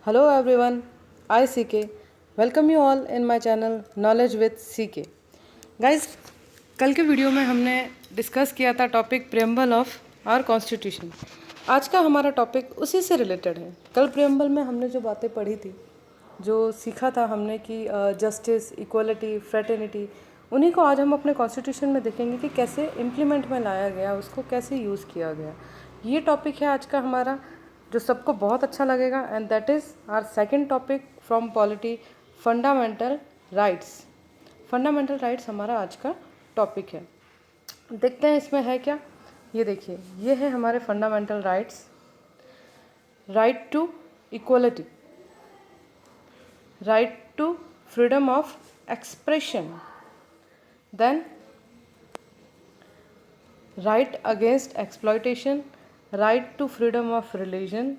Hello everyone, I CK. Welcome you all in my channel Knowledge with CK. Guys, कल के video में हमने discuss किया था topic preamble of our constitution. आज का हमारा टॉपिक उसी से रिलेटेड है। कल प्रेम्बल में हमने जो बातें पढ़ी थी, जो सीखा था हमने कि जस्टिस, इक्वलिटी, फ्रेटर्निटी, उन्हीं को आज हम अपने कॉन्स्टिट्यूशन में देखेंगे कि कैसे इम्प्लीमेंट में लाया गया, उसको कैसे यूज़ किया गया। ये टॉपिक है आज का हमारा, जो सबको बहुत अच्छा लगेगा, and that is our second topic from polity, fundamental rights. Fundamental rights हमारा आज का टॉपिक है। देखते हैं इसमें है क्या। ये देखिए, ये है हमारे fundamental rights. Right to equality, right to freedom of expression, then right against exploitation, right to freedom of religion,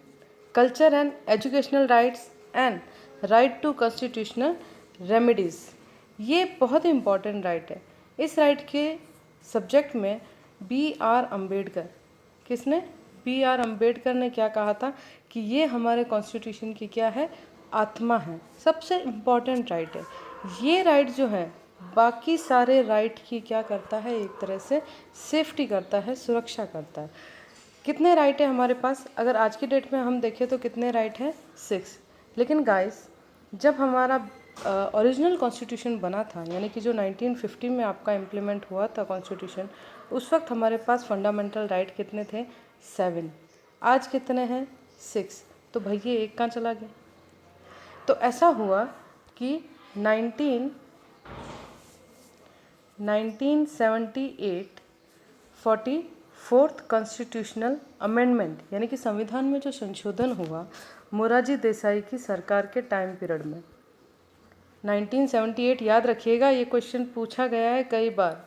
culture and educational rights, and right to constitutional remedies। ये बहुत ही इम्पॉर्टेंट राइट है। इस राइट के subject में B.R. Ambedkar, किसने? B.R. Ambedkar ने क्या कहा था कि ये हमारे कॉन्स्टिट्यूशन की क्या है, आत्मा है, सबसे इम्पॉर्टेंट राइट है। ये राइट जो है बाकी सारे राइट की क्या करता है, एक तरह से सेफ्टी करता है, सुरक्षा करता है। कितने राइट है हमारे पास? अगर आज की डेट में हम देखें तो कितने राइट हैं? 6। लेकिन गाइस, जब हमारा ओरिजिनल कॉन्स्टिट्यूशन बना था, यानी कि जो 1950 में आपका इम्प्लीमेंट हुआ था कॉन्स्टिट्यूशन, उस वक्त हमारे पास फंडामेंटल राइट कितने थे? 7। आज कितने हैं? 6। तो भैया एक कहाँ चला गया? तो ऐसा हुआ कि 1978 44th कॉन्स्टिट्यूशनल अमेंडमेंट, यानी कि संविधान में जो संशोधन हुआ मोरारजी देसाई की सरकार के टाइम पीरियड में, 1978, याद रखिएगा, ये क्वेश्चन पूछा गया है कई बार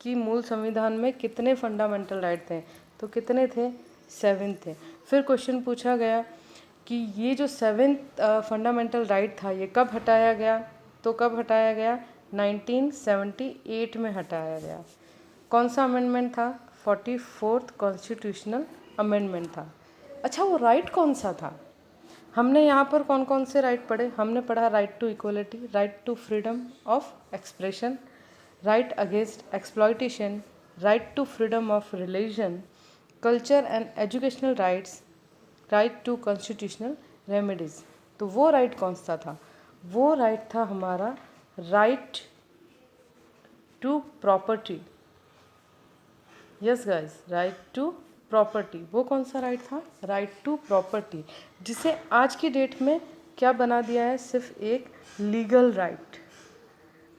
कि मूल संविधान में कितने फंडामेंटल राइट थे, तो कितने थे? 7 थे। फिर क्वेश्चन पूछा गया कि ये जो 7th फंडामेंटल राइट था, ये कब हटाया गया? तो कब हटाया गया? 1978 में हटाया गया। कौन सा अमेंडमेंट था? 44th कॉन्स्टिट्यूशनल अमेंडमेंट था। अच्छा, वो राइट कौन सा था? हमने यहाँ पर कौन कौन से राइट पढ़े? हमने पढ़ा right to equality, right to freedom of expression, right against exploitation, right to freedom of religion, culture and educational rights, right to constitutional remedies. तो वो राइट कौन सा था? वो राइट था हमारा right to property. Yes guys, right to property. वो कौन सा राइट था? राइट टू प्रॉपर्टी, जिसे आज की डेट में क्या बना दिया है? सिर्फ एक legal right.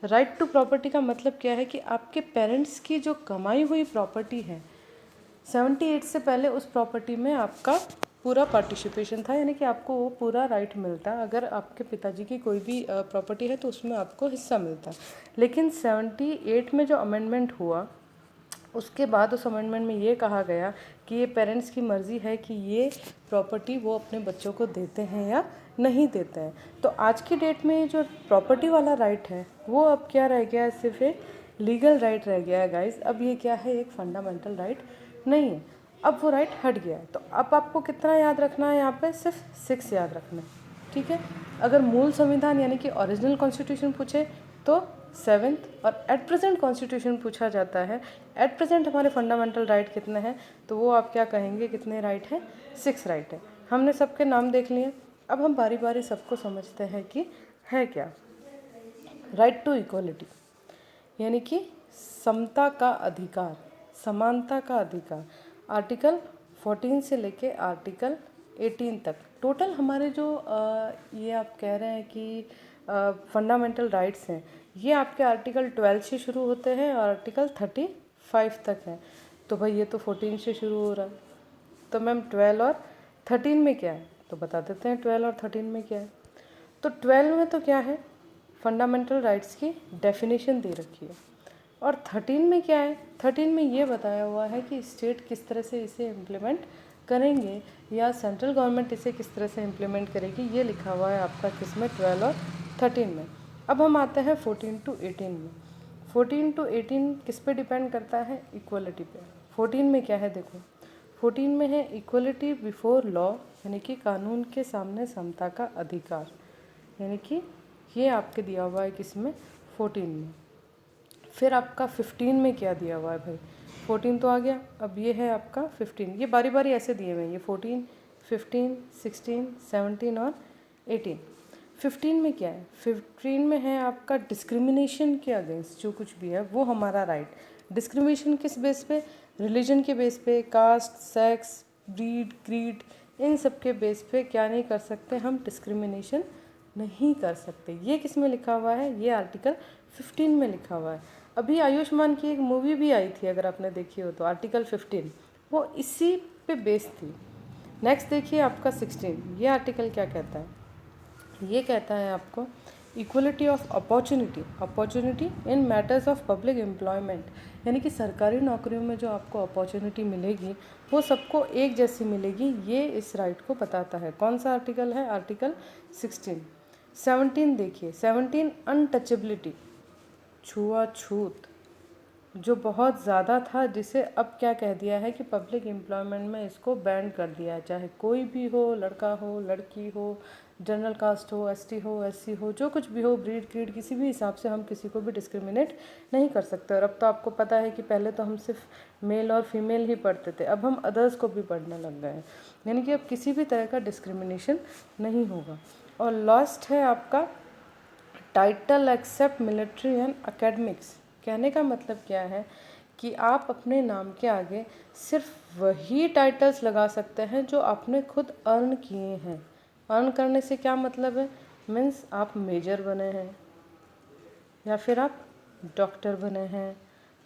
Right to property का मतलब क्या है कि आपके पेरेंट्स की जो कमाई हुई प्रॉपर्टी है, 78 से पहले उस प्रॉपर्टी में आपका पूरा पार्टिसिपेशन था, यानी कि आपको वो पूरा राइट मिलता। अगर आपके पिताजी की कोई भी प्रॉपर्टी है तो उसमें आपको हिस्सा मिलता। लेकिन 78 में जो अमेंडमेंट हुआ, उसके बाद उस अमेंडमेंट में ये कहा गया कि ये पेरेंट्स की मर्ज़ी है कि ये प्रॉपर्टी वो अपने बच्चों को देते हैं या नहीं देते हैं। तो आज की डेट में जो प्रॉपर्टी वाला राइट है, वो अब क्या रह गया है? सिर्फ एक लीगल राइट रह गया है गाइस। अब ये क्या है? एक फंडामेंटल राइट नहीं है। अब वो राइट हट गया है। तो अब आपको कितना याद रखना है यहाँ पे? सिर्फ 6 याद रखना है, ठीक है। अगर मूल संविधान यानी कि ओरिजिनल कॉन्स्टिट्यूशन पूछे तो 7th, और एट प्रेजेंट कॉन्स्टिट्यूशन पूछा जाता है, एट प्रेजेंट हमारे फंडामेंटल राइट कितने हैं, तो वो आप क्या कहेंगे? कितने राइट हैं? 6 राइट है। हमने सबके नाम देख लिए। अब हम बारी बारी सबको समझते हैं कि है क्या। राइट टू इक्वलिटी, यानी कि समता का अधिकार, समानता का अधिकार। आर्टिकल 14 से लेके आर्टिकल 18 तक टोटल हमारे जो ये आप कह रहे हैं कि फंडामेंटल राइट्स हैं, ये आपके आर्टिकल 12 से शुरू होते हैं और आर्टिकल 35 तक है। तो भाई ये तो 14 से शुरू हो रहा है, तो मैम 12 और 13 में क्या है? तो बता देते हैं 12 और 13 में क्या है। तो 12 में तो क्या है? फंडामेंटल राइट्स की डेफिनेशन दे रखी है। और 13 में क्या है? 13 में ये बताया हुआ है कि स्टेट किस तरह से इसे इम्प्लीमेंट करेंगे, या सेंट्रल गवर्नमेंट इसे किस तरह से इम्प्लीमेंट करेगी, ये लिखा हुआ है आपका किसमें? 12 और 13 में। अब हम आते हैं 14 to 18 में। 14 to 18 किस पे डिपेंड करता है? इक्वलिटी पे। 14 में क्या है? देखो, 14 में है इक्वलिटी बिफोर लॉ, यानी कि कानून के सामने समता का अधिकार, यानी कि ये आपके दिया हुआ है किसमें, 14 में। फिर आपका 15 में क्या दिया हुआ है भाई, 14 तो आ गया, अब ये है आपका 15, ये बारी बारी ऐसे दिए हुए हैं, ये 14, 15, 16, 17 और 18। 15 में क्या है, 15 में है आपका डिस्क्रिमिनेशन के अगेंस्ट जो कुछ भी है वो हमारा राइट। डिस्क्रिमिनेशन किस बेस पे, रिलीजन के बेस पे, कास्ट, सेक्स, ब्रीड, क्रीड, इन सब के बेस पे क्या नहीं कर सकते हम, डिस्क्रिमिनेशन नहीं कर सकते। ये किस में लिखा हुआ है, ये आर्टिकल 15 में लिखा हुआ है। अभी आयुष्मान की एक मूवी भी आई थी, अगर आपने देखी हो तो, आर्टिकल 15, वो इसी पे बेस थी। नेक्स्ट देखिए आपका 16, ये आर्टिकल क्या कहता है, ये कहता है आपको equality of opportunity in matters of public employment, यानी कि सरकारी नौकरियों में जो आपको अपॉर्चुनिटी मिलेगी वो सबको एक जैसी मिलेगी, ये इस राइट को बताता है। कौन सा आर्टिकल है, आर्टिकल 16। 17 देखिए, 17 अनटचेबिलिटी, छुआछूत, जो बहुत ज़्यादा था, जिसे अब क्या कह दिया है कि पब्लिक एम्प्लॉयमेंट में इसको बैन कर दिया है, चाहे कोई भी हो, लड़का हो, लड़की हो, जनरल कास्ट हो, एसटी हो, एससी हो, जो कुछ भी हो, ब्रीड क्रीड, किसी भी हिसाब से हम किसी को भी डिस्क्रिमिनेट नहीं कर सकते। और अब तो आपको पता है कि पहले तो हम सिर्फ मेल और फीमेल ही पढ़ते थे, अब हम अदर्स को भी पढ़ने लग गए हैं, यानी कि अब किसी भी तरह का डिस्क्रिमिनेशन नहीं होगा। और लास्ट है आपका title except military and academics. कहने का मतलब क्या है कि आप अपने नाम के आगे सिर्फ वही टाइटल्स लगा सकते हैं जो आपने खुद अर्न किए हैं। अर्न करने से क्या मतलब है, मीन्स आप मेजर बने हैं, या फिर आप डॉक्टर बने हैं,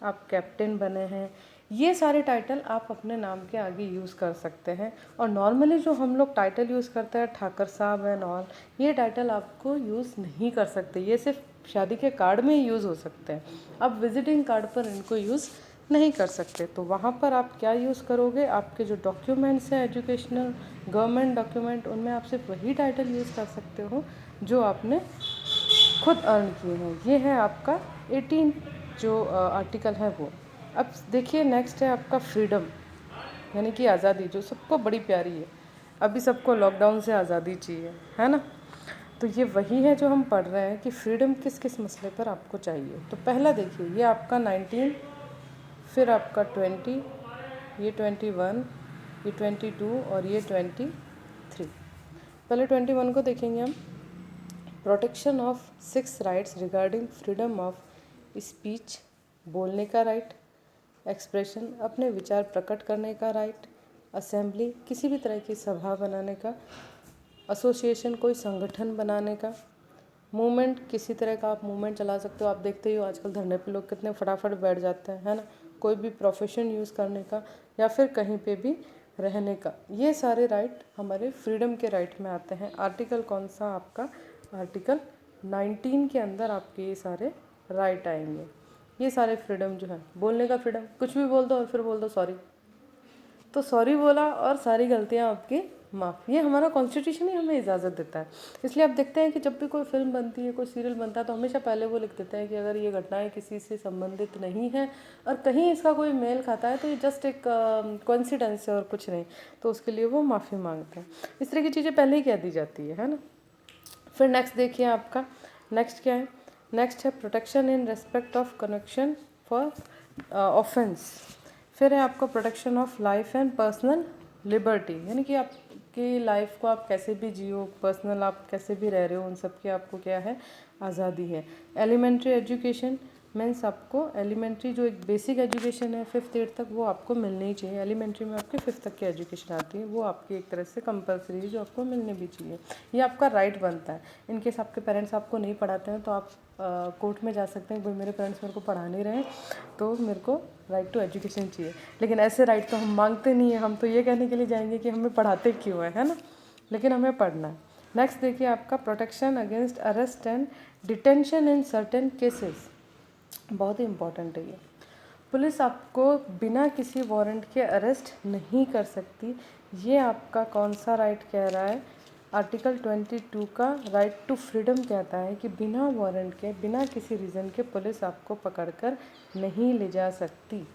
आप कैप्टन बने हैं, ये सारे टाइटल आप अपने नाम के आगे यूज़ कर सकते हैं। और नॉर्मली जो हम लोग टाइटल यूज़ करते हैं, ठाकर साहब एंड ऑल, ये टाइटल आपको यूज़ नहीं कर सकते, ये सिर्फ शादी के कार्ड में ही यूज़ हो सकते हैं, आप विजिटिंग कार्ड पर इनको यूज़ नहीं कर सकते। तो वहाँ पर आप क्या यूज़ करोगे, आपके जो डॉक्यूमेंट्स हैं एजुकेशनल, गवर्नमेंट डॉक्यूमेंट, उनमें आप सिर्फ वही टाइटल यूज़ कर सकते हो जो आपने खुद अर्न किए हैं। ये है आपका 18 जो आर्टिकल है वो। अब देखिए नेक्स्ट है आपका फ्रीडम, यानी कि आज़ादी, जो सबको बड़ी प्यारी है। अभी सबको लॉकडाउन से आज़ादी चाहिए, है ना। तो ये वही है जो हम पढ़ रहे हैं कि फ्रीडम किस किस मसले पर आपको चाहिए। तो पहला देखिए, ये आपका 19, फिर आपका 20, ये 21, ये 22 और ये 23। पहले 21 को देखेंगे हम। Protection of 6 rights regarding freedom of speech, बोलने का राइट, एक्सप्रेशन, अपने विचार प्रकट करने का राइट, असेंबली, किसी भी तरह की सभा बनाने का, एसोसिएशन, कोई संगठन बनाने का, मूवमेंट, किसी तरह का आप मूवमेंट चला सकते हो। आप देखते ही हो आजकल धरने पे लोग कितने फटाफट बैठ जाते हैं, है ना। कोई भी प्रोफेशन यूज़ करने का, या फिर कहीं पे भी रहने का, ये सारे राइट हमारे फ्रीडम के राइट में आते हैं। आर्टिकल कौन सा आपका, आर्टिकल 19 के अंदर आपके ये सारे राइट आएंगे। ये सारे फ्रीडम जो है, बोलने का फ्रीडम, कुछ भी बोल दो और फिर बोल दो सॉरी, तो सॉरी बोला और सारी गलतियाँ आपकी माफ़, ये हमारा कॉन्स्टिट्यूशन ही हमें इजाज़त देता है। इसलिए आप देखते हैं कि जब भी कोई फिल्म बनती है, कोई सीरियल बनता है, तो हमेशा पहले वो लिख देते हैं कि अगर ये घटनाएं किसी से संबंधित नहीं है और कहीं इसका कोई मेल खाता है तो ये जस्ट एक कोइंसिडेंस है और कुछ नहीं, तो उसके लिए वो माफ़ी मांगते हैं। इस तरह की चीज़ें पहले ही कह दी जाती है ना। फिर नेक्स्ट देखिए आपका, नेक्स्ट क्या है, नेक्स्ट है protection in respect of connection for offence. फिर है आपका protection of life and personal liberty, यानी कि आपकी लाइफ को आप कैसे भी जियो, पर्सनल आप कैसे भी रह रहे हो, उन सब की आपको क्या है, आज़ादी है। एलिमेंट्री एजुकेशन मीन्स आपको एलिमेंट्री जो एक बेसिक एजुकेशन है 5th 8th तक, वो आपको मिलनी ही चाहिए। एलिमेंट्री में आपकी 5th तक की एजुकेशन आती है, वो आपकी एक तरह से कंपलसरी है, जो आपको मिलनी भी चाहिए। ये आपका राइट बनता है। इनकेस आपके पेरेंट्स आपको नहीं पढ़ाते हैं तो आप कोर्ट में जा सकते हैं, भाई मेरे पेरेंट्स मेरे को पढ़ा नहीं रहे हैं तो मेरे को राइट टू एजुकेशन चाहिए। लेकिन ऐसे राइट तो हम मांगते नहीं हैं, हम तो ये कहने के लिए जाएंगे कि हमें पढ़ाते क्यों है ना, लेकिन हमें पढ़ना है। नेक्स्ट देखिए आपका protection against arrest and detention in certain cases, बहुत ही इम्पॉर्टेंट है ये। पुलिस आपको बिना किसी वारंट के अरेस्ट नहीं कर सकती। ये आपका कौन सा राइट कह रहा है, आर्टिकल 22 का राइट टू फ्रीडम कहता है कि बिना वारंट के, बिना किसी रीज़न के पुलिस आपको पकड़कर नहीं ले जा सकती।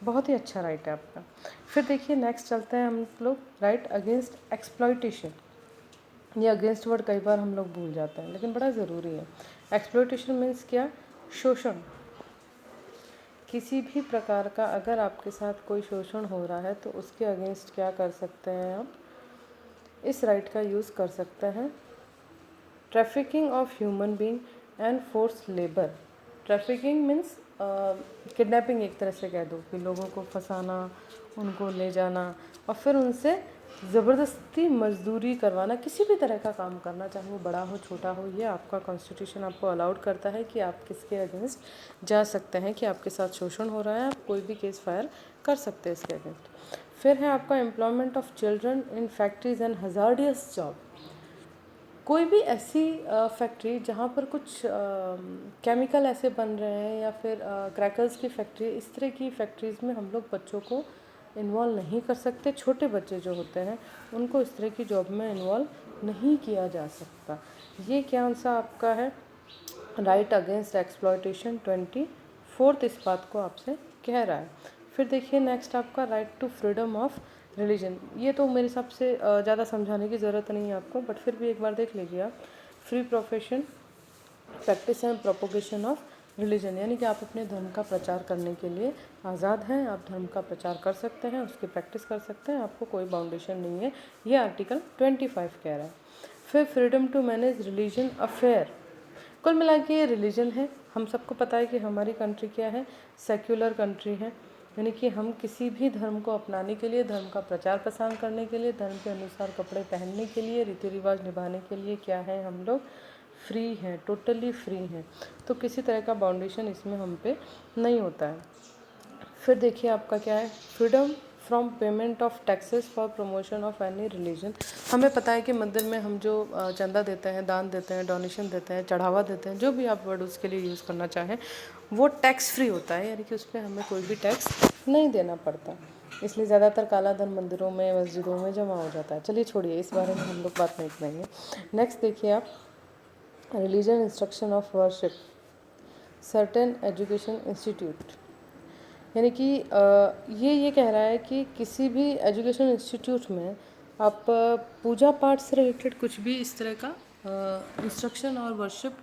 बहुत ही अच्छा राइट है आपका। फिर देखिए नेक्स्ट चलते हैं हम लोग, राइट अगेंस्ट एक्सप्लॉयटेशन। ये अगेंस्ट वर्ड कई बार हम लोग भूल जाते हैं लेकिन बड़ा ज़रूरी है। एक्सप्लॉयटेशन मीन्स क्या? शोषण। किसी भी प्रकार का अगर आपके साथ कोई शोषण हो रहा है तो उसके अगेंस्ट क्या कर सकते हैं आप? इस राइट का यूज़ कर सकते हैं। Trafficking of human being and force labour. Trafficking means kidnapping एक तरह से कह दो कि लोगों को फंसाना, उनको ले जाना और फिर उनसे ज़बरदस्ती मजदूरी करवाना, किसी भी तरह का काम करना, चाहे वो बड़ा हो छोटा हो। ये आपका कॉन्स्टिट्यूशन आपको अलाउड करता है कि आप किसके अगेंस्ट जा सकते हैं कि आपके साथ शोषण हो रहा है, आप कोई भी केस फायर कर सकते हैं इसके अगेंस्ट। फिर है आपका employment of children in factories and hazardous job. कोई भी ऐसी फैक्ट्री जहाँ पर कुछ केमिकल ऐसे बन रहे हैं या फिर क्रैकर्स की फैक्ट्री, इस तरह की फैक्ट्रीज़ में हम लोग बच्चों को इन्वॉल्व नहीं कर सकते। छोटे बच्चे जो होते हैं उनको इस तरह की जॉब में इन्वॉल्व नहीं किया जा सकता। ये क्या सा आपका है राइट अगेंस्ट एक्सप्लॉयटेशन 24th इस बात को आपसे कह रहा है। फिर देखिए नेक्स्ट आपका right to freedom of religion. ये तो मेरे हिसाब से ज़्यादा समझाने की ज़रूरत नहीं है आपको, बट फिर भी एक बार देख लीजिए आप। Free profession, practice and propagation of religion, यानी कि आप अपने धर्म का प्रचार करने के लिए आज़ाद हैं। आप धर्म का प्रचार कर सकते हैं, उसकी प्रैक्टिस कर सकते हैं, आपको कोई बाउंडेशन नहीं है। ये आर्टिकल 25 कह रहा है। फिर freedom to manage religion affair. कुल मिला के ये रिलीजन है। हम सबको पता है कि हमारी कंट्री क्या है, सेक्युलर कंट्री है, यानी कि हम किसी भी धर्म को अपनाने के लिए, धर्म का प्रचार प्रसार करने के लिए, धर्म के अनुसार कपड़े पहनने के लिए, रीति रिवाज निभाने के लिए क्या है, हम लोग फ्री हैं, टोटली फ्री हैं। तो किसी तरह का बाउंडेशन इसमें हम पे नहीं होता है। फिर देखिए आपका क्या है, freedom from payment of taxes for promotion of any religion. हमें पता है कि मंदिर में हम जो चंदा देते हैं, दान देते हैं, डोनेशन देते हैं, चढ़ावा देते हैं, जो भी आप वर्ड उसके लिए यूज़ करना चाहें, वो टैक्स फ्री होता है, यानी कि उस पर हमें कोई भी टैक्स नहीं देना पड़ता। इसलिए ज़्यादातर काला धन मंदिरों में, मस्जिदों में जमा हो जाता है। चलिए छोड़िए, इस बारे में हम लोग बात नहीं करेंगे। नेक्स्ट देखिए आप, religion instruction of worship, certain education institute, यानी कि ये कह रहा है कि किसी भी एजुकेशन इंस्टीट्यूट में आप पूजा पाठ से रिलेटेड कुछ भी इस तरह का इंस्ट्रक्शन और वर्शिप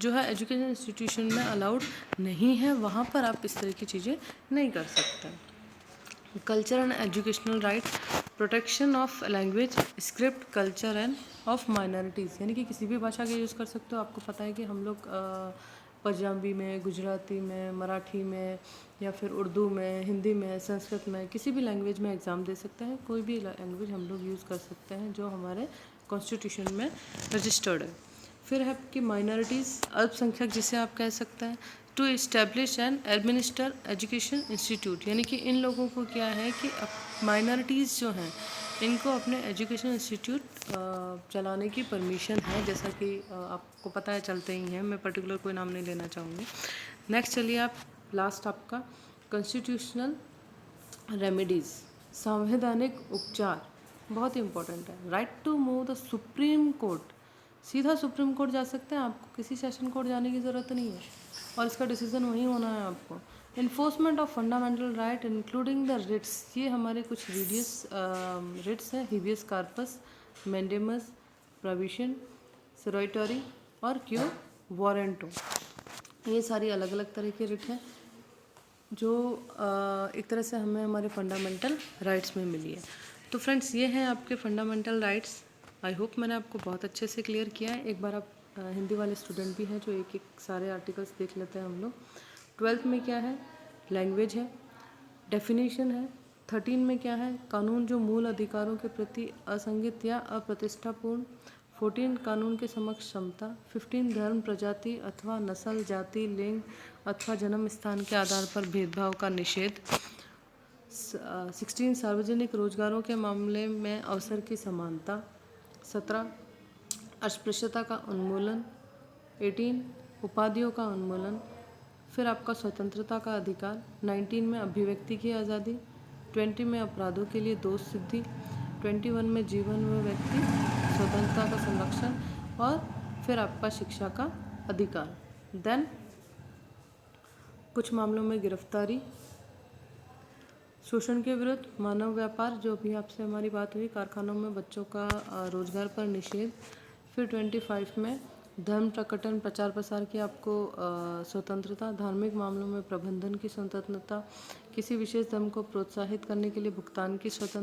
जो है एजुकेशन इंस्टीट्यूशन में अलाउड नहीं है, वहाँ पर आप इस तरह की चीज़ें नहीं कर सकते। Culture and educational right, protection of language, script, culture end of minorities, यानी कि किसी भी भाषा का यूज़ कर सकते हो। आपको पता है कि हम लोग पंजाबी में, गुजराती में, मराठी में या फिर उर्दू में, हिंदी में, संस्कृत में, किसी भी लैंग्वेज में एग्ज़ाम दे सकते हैं। कोई भी लैंग्वेज हम लोग यूज़ कर सकते हैं जो हमारे कॉन्स्टिट्यूशन में रजिस्टर्ड है। फिर है कि माइनॉरिटीज़, अल्पसंख्यक जिसे आप कह सकते हैं, to establish and administer education institute, यानी कि इन लोगों को क्या है कि माइनॉरिटीज़ जो हैं इनको अपने एजुकेशन इंस्टीट्यूट चलाने की परमिशन है, जैसा कि आपको पता है, चलते ही हैं, मैं पर्टिकुलर कोई नाम नहीं लेना चाहूँगी। नेक्स्ट चलिए आप, लास्ट आपका कॉन्स्टिट्यूशनल रेमेडीज़, संवैधानिक उपचार, बहुत ही इंपॉर्टेंट है। Right to move the Supreme Court, सीधा सुप्रीम कोर्ट जा सकते हैं, आपको किसी सेशन कोर्ट जाने की ज़रूरत नहीं है और इसका डिसीजन वहीं होना है आपको। Enforcement of fundamental right including the writs, ये हमारे कुछ रिट्स हैं, habeas corpus, mandamus, prohibition, certiorari और क्यू वारंटो। ये सारी अलग अलग तरह की रिट हैं जो एक तरह से हमें हमारे फंडामेंटल राइट्स में मिली है। तो फ्रेंड्स, ये हैं आपके फंडामेंटल राइट्स। आई होप मैंने आपको बहुत अच्छे से क्लियर किया है। एक बार आप हिंदी वाले स्टूडेंट भी हैं जो एक एक सारे आर्टिकल्स देख लेते हैं हम लोग। 12th में क्या है, लैंग्वेज है, डेफिनेशन है। 13 में क्या है, कानून जो मूल अधिकारों के प्रति असंगत या अप्रतिष्ठापूर्ण। 14 कानून के समक्ष समता। 15 धर्म, प्रजाति अथवा नस्ल, जाति, लिंग अथवा जन्म स्थान के आधार पर भेदभाव का निषेध। 16 सार्वजनिक रोजगारों के मामले में अवसर की समानता। 17 अस्पृश्यता का उन्मूलन। 18 उपाधियों का उन्मूलन। फिर आपका स्वतंत्रता का अधिकार। 19 में अभिव्यक्ति की आज़ादी। 20 में अपराधों के लिए दोष सिद्धि। 21 में जीवन व व्यक्ति स्वतंत्रता का संरक्षण और फिर आपका शिक्षा का अधिकार। देन कुछ मामलों में गिरफ्तारी, शोषण के विरुद्ध, मानव व्यापार, जो भी आपसे हमारी बात हुई, कारखानों में बच्चों का रोजगार पर निषेध। फिर 25 में धर्म प्रकटन, प्रचार प्रसार की आपको स्वतंत्रता, धार्मिक मामलों में प्रबंधन की स्वतंत्रता, किसी विशेष धर्म को प्रोत्साहित करने के लिए भुगतान की स्वतंत्रता,